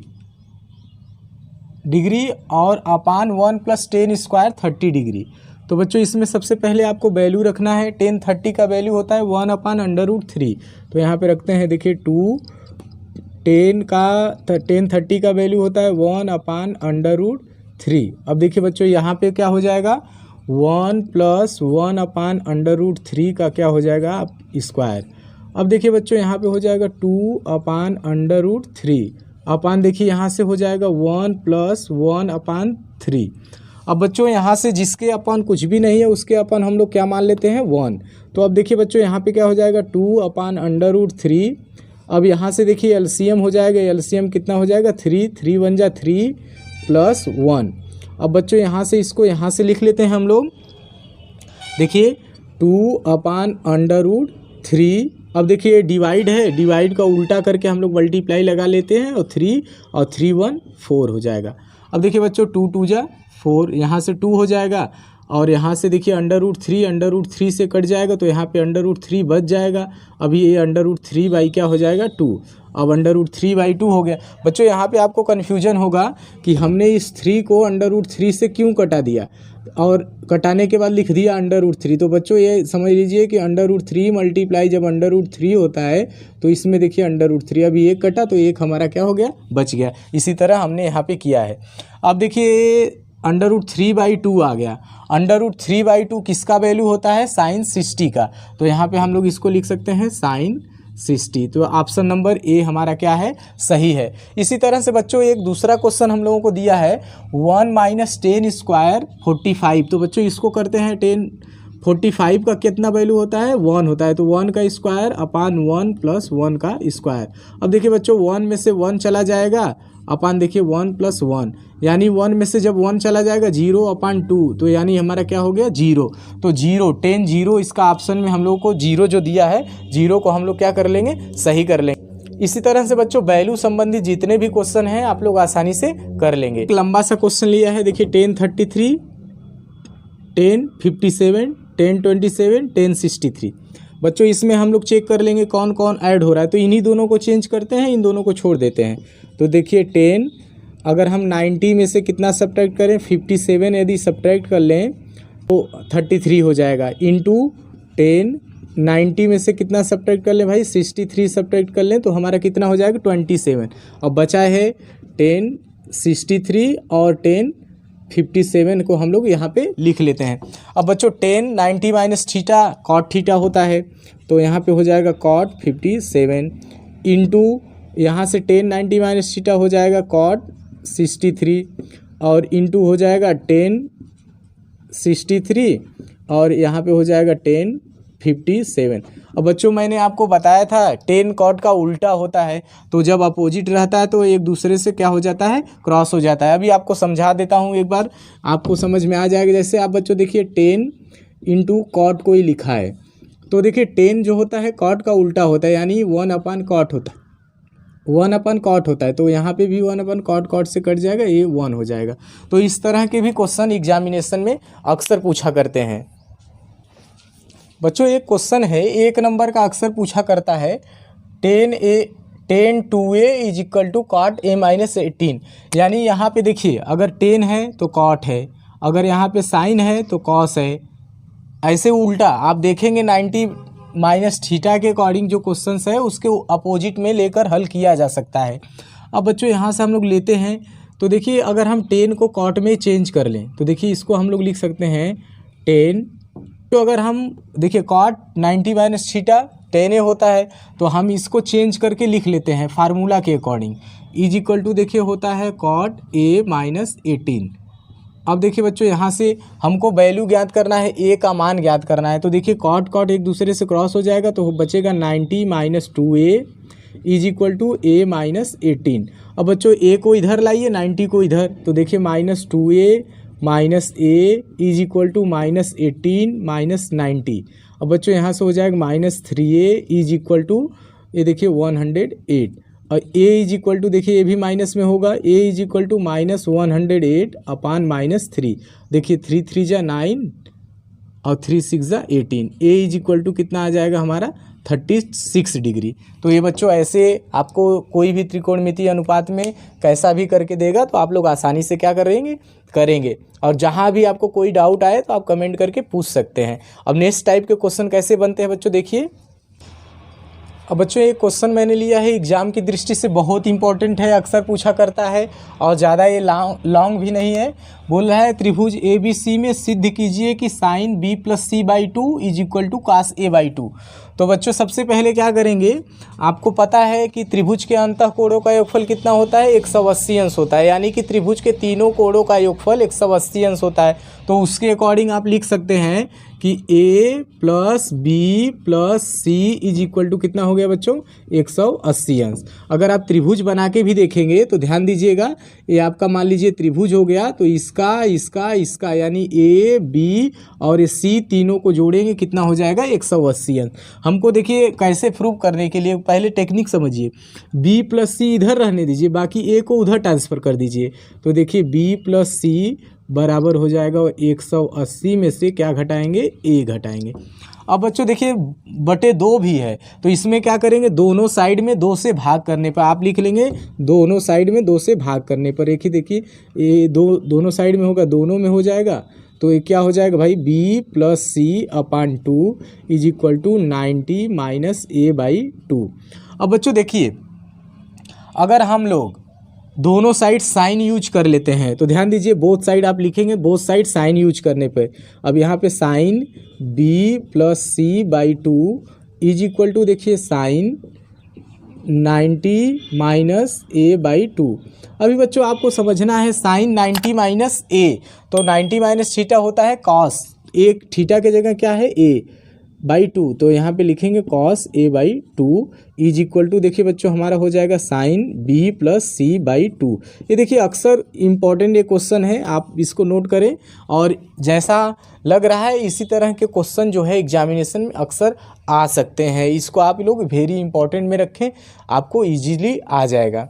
डिग्री और अपान 1 + 10 स्क्वायर 30 डिग्री। तो बच्चों इसमें सबसे पहले आपको वैल्यू रखना है। 10 30 का वैल्यू होता है 1/√3। तो यहाँ पे रखते हैं देखिए 10 30 का वैल्यू होता है 1/√3। अब देखिए बच्चों यहाँ पे क्या हो जाएगा 1 प्लस 1/√3 का क्या हो जाएगा स्क्वायर। अब देखिए बच्चों यहाँ पे हो जाएगा 2/√3 अपान, देखिए यहाँ से हो जाएगा 1 प्लस 1/3। अब बच्चों यहाँ से जिसके अपन कुछ भी नहीं है उसके अपन हम लोग क्या मान लेते हैं 1। तो अब देखिए बच्चों यहाँ पे क्या हो जाएगा 2/√3। अब यहाँ से देखिए एलसीएम हो जाएगा, एलसीएम कितना हो जाएगा 3, 3 × 1 = 3 प्लस 1। अब बच्चों यहाँ से इसको यहाँ से लिख लेते हैं हम लोग, देखिए 2/√3। अब देखिए डिवाइड है, डिवाइड का उल्टा करके हम लोग मल्टीप्लाई लगा लेते हैं और 3 और 3 1 4 हो जाएगा। अब देखिए बच्चों 2 2 = 4, यहाँ से 2 हो जाएगा और यहाँ से देखिए √3 से कट जाएगा तो यहाँ पे √3 बच जाएगा। अभी ये √3 क्या हो जाएगा 2। अब √3/2 हो गया। बच्चों यहाँ पे आपको कन्फ्यूजन होगा कि हमने इस 3 को √3 से क्यों कटा दिया और कटाने के बाद लिख दिया √3। तो बच्चों ये समझ लीजिए कि √3 मल्टीप्लाई जब √3 होता है तो इसमें देखिए √3, अभी एक कटा तो एक हमारा क्या हो गया बच गया। इसी तरह हमने यहाँ पे किया है। अब देखिए √3/2 आ गया। √3/2 किसका वैल्यू होता है sin 60 का, तो यहाँ पे हम लोग इसको लिख सकते हैं sin 60। तो ऑप्शन नंबर ए हमारा क्या है सही है। इसी तरह से बच्चों एक दूसरा क्वेश्चन हम लोगों को दिया है 1 - 10 स्क्वायर 45। तो बच्चों इसको करते हैं 45 का कितना वैल्यू होता है 1 होता है, तो 1 का स्क्वायर अपान 1 प्लस 1 का स्क्वायर। अब देखिए बच्चों 1 में से 1 चला जाएगा अपान देखिए 1 + 1, यानी 1 में से जब 1 चला जाएगा 0/2, तो यानी हमारा क्या हो गया 0। तो 0 10 0 इसका ऑप्शन में हम लोग को 0 जो दिया है 0 को हम लोग क्या कर लेंगे सही कर लेंगे। इसी तरह से बच्चों वैल्यू संबंधी जितने भी क्वेश्चन हैं आप लोग आसानी से कर लेंगे। एक लंबा सा क्वेश्चन लिया है, देखिए 10 33, 10 57, 10 27, 10 63। बच्चों इसमें हम लोग चेक कर लेंगे कौन कौन ऐड हो रहा है, तो इन्हीं दोनों को चेंज करते हैं, इन दोनों को छोड़ देते हैं। तो देखिए 10 अगर हम 90 में से कितना सब्ट्रैक्ट करें 57 यदि सब्ट्रैक्ट कर लें तो 33 हो जाएगा, इंटू 10 90 में से कितना सब्ट्रैक्ट कर लें भाई 63 सब्ट्रैक्ट कर लें तो हमारा कितना हो जाएगा 27। अब बचा है 10 63 और 10 57 को हम लोग यहाँ पे लिख लेते हैं। अब बच्चों 10 90 - थीटा कॉट थीटा होता है, तो यहाँ पे हो जाएगा कॉट 57 इंटू यहाँ से 10 90 - थीटा हो जाएगा कॉट 63 और इंटू हो जाएगा 10 63 और यहाँ पे हो जाएगा 10 57। अब बच्चों मैंने आपको बताया था 10 कॉट का उल्टा होता है, तो जब अपोजिट रहता है तो एक दूसरे से क्या हो जाता है क्रॉस हो जाता है। अभी आपको समझा देता हूँ, एक बार आपको समझ में आ जाएगा। जैसे आप बच्चों देखिए 10 इंटू कॉट कोई लिखा है, तो देखिए 10 जो होता है कॉट का उल्टा होता है, यानी 1/कॉट होता है, 1/कॉट होता है। तो यहाँ पे भी 1/कॉट कॉट से कट जाएगा, ये 1 हो जाएगा। तो इस तरह के भी क्वेश्चन एग्जामिनेशन में अक्सर पूछा करते हैं। बच्चों एक क्वेश्चन है 1 नंबर का अक्सर पूछा करता है 10 2a = cot a - 18। यानी यहाँ पे देखिए अगर 10 है तो कॉट है, अगर यहाँ पे साइन है तो कॉस है, ऐसे उल्टा आप देखेंगे 90 - थीटा के अकॉर्डिंग जो क्वेश्चंस है उसके अपोजिट में लेकर हल किया जा सकता है। अब बच्चों यहाँ से हम लोग लेते हैं, तो देखिए अगर हम 10 को कॉट में चेंज कर लें तो देखिए इसको हम लोग लिख सकते हैं 10। तो अगर हम देखिए कॉट 90 - थीटा 10a होता है, तो हम इसको चेंज करके लिख लेते हैं फार्मूला के अकॉर्डिंग, = देखिए होता है cot a - 18। अब देखिए बच्चों यहाँ से हमको वैल्यू ज्ञात करना है, a का मान ज्ञात करना है, तो देखिए कॉट एक दूसरे से क्रॉस हो जाएगा तो बचेगा 90 - 2a = a - 18। अब बच्चों a को इधर लाइए 90 को इधर, तो देखिए -2a - a = -18 - 90। अब बच्चों यहाँ से हो जाएगा -3a = ये देखिए 108 और a देखिए ये भी माइनस में होगा, a = -108 अपान -3। देखिए 3 3 = 9 और 3 6 = 18। a = कितना आ जाएगा हमारा 36 डिग्री। तो ये बच्चों ऐसे आपको कोई भी त्रिकोणमितीय अनुपात में कैसा भी करके देगा तो आप लोग आसानी से क्या करेंगे। और जहाँ भी आपको कोई डाउट आए तो आप कमेंट करके पूछ सकते हैं। अब नेक्स्ट टाइप के क्वेश्चन कैसे बनते हैं बच्चों देखिए। अब बच्चों एक क्वेश्चन मैंने लिया है एग्जाम की दृष्टि से बहुत इंपॉर्टेंट है, अक्सर पूछा करता है और ज़्यादा ये लॉन्ग भी नहीं है, बोल रहा है त्रिभुज ए बी सी में सिद्ध कीजिए कि sine B plus C by two is equal to cos A by two. तो बच्चों सबसे पहले क्या करेंगे, आपको पता है कि त्रिभुज के अंतः कोणों का योगफल कितना होता है, 180 अंश होता है, यानी कि त्रिभुज के तीनों कोणों का योगफल 180 अंश होता है। तो उसके अकॉर्डिंग आप लिख सकते हैं कि A plus B plus C is equal to कितना हो गया बच्चों, 180 अंश। अगर आप त्रिभुज बना के भी देखेंगे तो ध्यान दीजिएगा, ये आपका मान लीजिए त्रिभुज हो गया, तो इसका इसका इसका यानी ए बी और सी तीनों को जोड़ेंगे कितना हो जाएगा, 180 अंश। हमको देखिए कैसे प्रूव करने के लिए पहले टेक्निक समझिए, बी प्लस सी इधर रहने दीजिए, बाकी ए को उधर ट्रांसफ़र कर दीजिए। तो देखिए बी प्लस सी बराबर हो जाएगा 180 में से क्या घटाएंगे, ए घटाएंगे। अब बच्चों देखिए बटे 2 भी है, तो इसमें क्या करेंगे, दोनों साइड में 2 से भाग करने पर आप लिख लेंगे, दोनों साइड में 2 से भाग करने पर। एक ही देखिए ये दोनों साइड में होगा, दोनों में हो जाएगा, तो ये क्या हो जाएगा भाई, B plus C upon 2 is equal to 90 minus A by 2। अब बच्चों देखिए अगर हम लोग दोनों साइड साइन यूज कर लेते हैं तो ध्यान दीजिए, बोथ साइड आप लिखेंगे, बोथ साइड साइन यूज करने पे। अब यहाँ पे sine B plus C by 2 is equal to देखिए साइन 90 माइनस ए बाई 2। अभी बच्चों आपको समझना है साइन 90 माइनस ए, तो 90 माइनस थीटा होता है कॉस, एक थीटा की जगह क्या है, ए बाई 2, तो यहाँ पे लिखेंगे cos A by 2 is equal to देखिए बच्चों हमारा हो जाएगा sine B plus C by 2। ये देखिए अक्सर इम्पॉर्टेंट ये क्वेश्चन है, आप इसको नोट करें, और जैसा लग रहा है इसी तरह के क्वेश्चन जो है एग्जामिनेशन में अक्सर आ सकते हैं, इसको आप लोग वेरी इंपॉर्टेंट में रखें, आपको ईजीली आ जाएगा।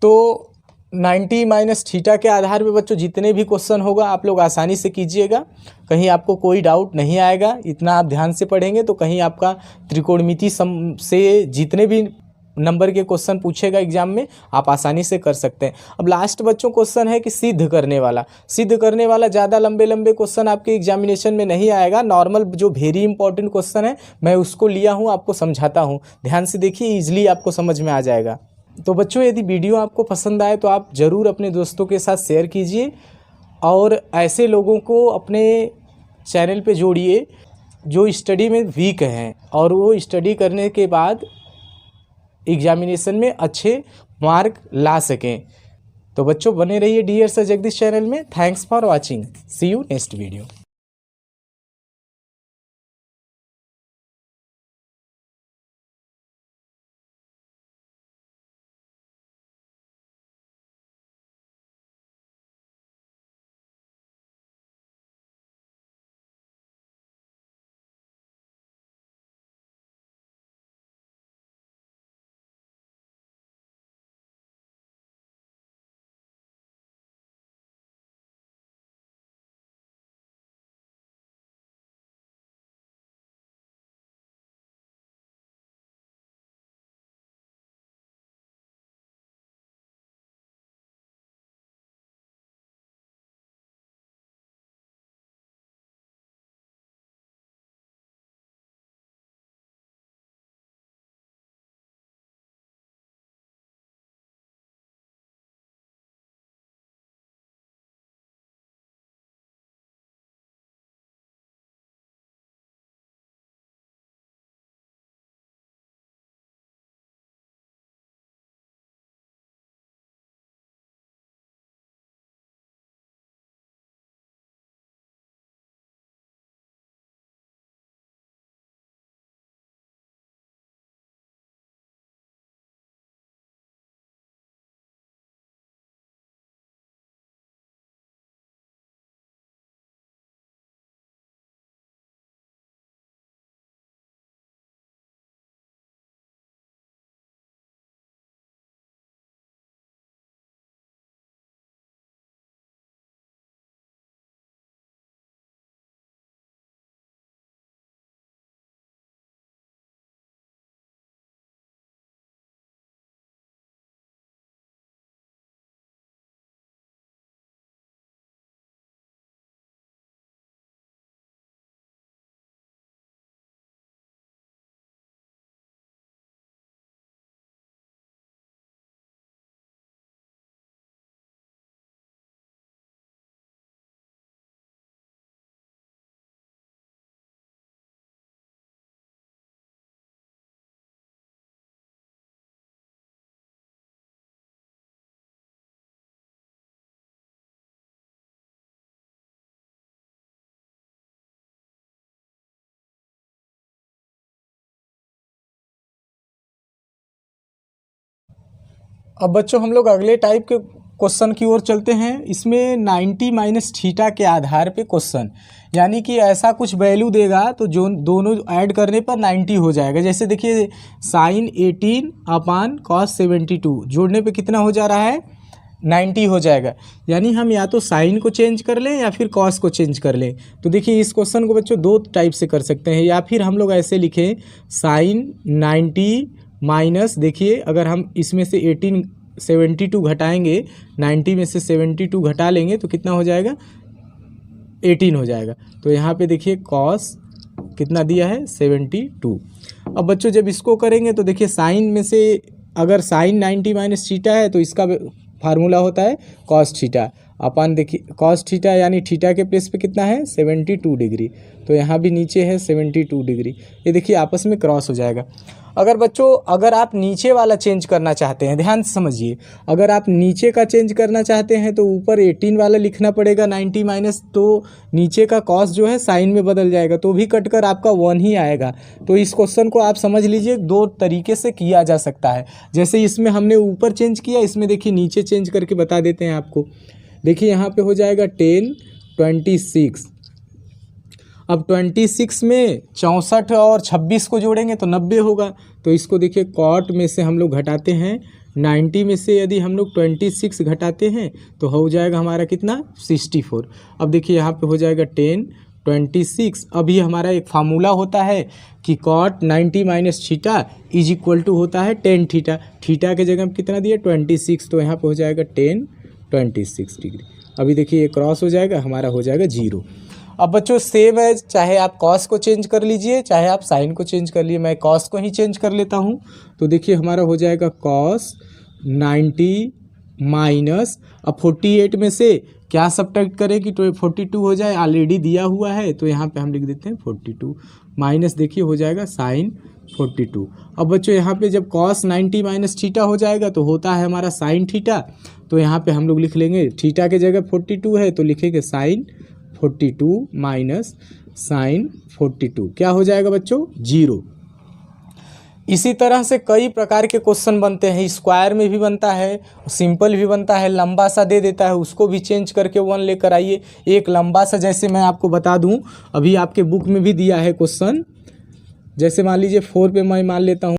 तो 90 माइनस थीटा के आधार पे बच्चों जितने भी क्वेश्चन होगा आप लोग आसानी से कीजिएगा, कहीं आपको कोई डाउट नहीं आएगा। इतना आप ध्यान से पढ़ेंगे तो कहीं आपका त्रिकोणमिति से जितने भी नंबर के क्वेश्चन पूछेगा एग्जाम में आप आसानी से कर सकते हैं। अब लास्ट बच्चों क्वेश्चन है कि सिद्ध करने वाला, सिद्ध करने वाला ज़्यादा लंबे लंबे क्वेश्चन आपके एग्जामिनेशन में नहीं आएगा, नॉर्मल जो वेरी इंपॉर्टेंट क्वेश्चन है मैं उसको लिया हूँ, आपको समझाता हूँ, ध्यान से देखिए, ईजिली आपको समझ में आ जाएगा। तो बच्चों यदि वीडियो आपको पसंद आए तो आप ज़रूर अपने दोस्तों के साथ शेयर कीजिए और ऐसे लोगों को अपने चैनल पे जोड़िए जो स्टडी में वीक हैं और वो स्टडी करने के बाद एग्जामिनेशन में अच्छे मार्क ला सकें। तो बच्चों बने रहिए डियर सर जगदीश चैनल में। Thanks for watching, see you next video. अब बच्चों हम लोग अगले टाइप के क्वेश्चन की ओर चलते हैं। इसमें 90 माइनस थीटा के आधार पे क्वेश्चन, यानी कि ऐसा कुछ वैल्यू देगा तो जो दोनों ऐड करने पर 90 हो जाएगा। जैसे देखिए साइन 18 अपान कॉस 72 जोड़ने पे कितना हो जा रहा है, 90 हो जाएगा। यानी हम या तो साइन को चेंज कर लें या फिर कॉस को चेंज कर लें। तो देखिए इस क्वेश्चन को बच्चों दो टाइप से कर सकते हैं, या फिर हम लोग ऐसे लिखें साइन 90 माइनस, देखिए अगर हम इसमें से 72 घटाएंगे, 90 में से 72 घटा लेंगे तो कितना हो जाएगा, 18 हो जाएगा। तो यहाँ पे देखिए कॉस कितना दिया है, 72। अब बच्चों जब इसको करेंगे तो देखिए साइन में से अगर साइन 90 माइनस थीटा है तो इसका फार्मूला होता है कॉस थीटा अपन, देखिए कॉस थीटा यानी थीटा के प्लेस पे कितना है, 72 डिग्री। तो यहाँ भी नीचे है 72 डिग्री। ये देखिए आपस में क्रॉस हो जाएगा। अगर बच्चों अगर आप नीचे वाला चेंज करना चाहते हैं, ध्यान से समझिए, अगर आप नीचे का चेंज करना चाहते हैं तो ऊपर 18 वाला लिखना पड़ेगा 90 माइनस, तो नीचे का कॉस जो है साइन में बदल जाएगा, तो भी कटकर आपका 1 ही आएगा। तो इस क्वेश्चन को आप समझ लीजिए दो तरीके से किया जा सकता है। जैसे इसमें हमने ऊपर चेंज किया, इसमें देखिए नीचे चेंज करके बता देते हैं आपको। देखिए यहाँ पे हो जाएगा 10 26। अब 26 में 64 और 26 को जोड़ेंगे तो 90 होगा। तो इसको देखिए कॉट में से हम लोग घटाते हैं, 90 में से यदि हम लोग 26 घटाते हैं तो हो जाएगा हमारा कितना, 64। अब देखिए यहाँ पे हो जाएगा 10 26। अभी हमारा एक फार्मूला होता है कि cot 90 minus theta is equal to होता है 10 थीटा। थीटा के जगह कितना दिया, 26, तो यहाँ पे हो जाएगा 10 26 डिग्री। अभी देखिए ये क्रॉस हो जाएगा, हमारा हो जाएगा 0। अब बच्चों सेम है, चाहे आप कॉस को चेंज कर लीजिए चाहे आप साइन को चेंज कर लीजिए। मैं कॉस को ही चेंज कर लेता हूँ। तो देखिए हमारा हो जाएगा कॉस 90 माइनस, अब 48 में से क्या सब्ट्रैक्ट करें कि 42 हो जाए, ऑलरेडी दिया हुआ है तो यहाँ पे हम लिख देते हैं 42 माइनस, देखिए हो जाएगा साइन 42। अब बच्चों यहाँ पे जब कॉस 90 माइनस थीटा हो जाएगा तो होता है हमारा साइन थीटा, तो यहाँ पे हम लोग लिख लेंगे थीटा के जगह 42 है तो लिखेंगे साइन 42 माइनस साइन 42, क्या हो जाएगा बच्चों, 0। इसी तरह से कई प्रकार के क्वेश्चन बनते हैं, स्क्वायर में भी बनता है, सिंपल भी बनता है, लंबा सा दे देता है उसको भी चेंज करके 1 लेकर आइए। एक लंबा सा जैसे मैं आपको बता दूं, अभी आपके बुक में भी दिया है क्वेश्चन, जैसे मान लीजिए 4 पे मैं मान लेता हूं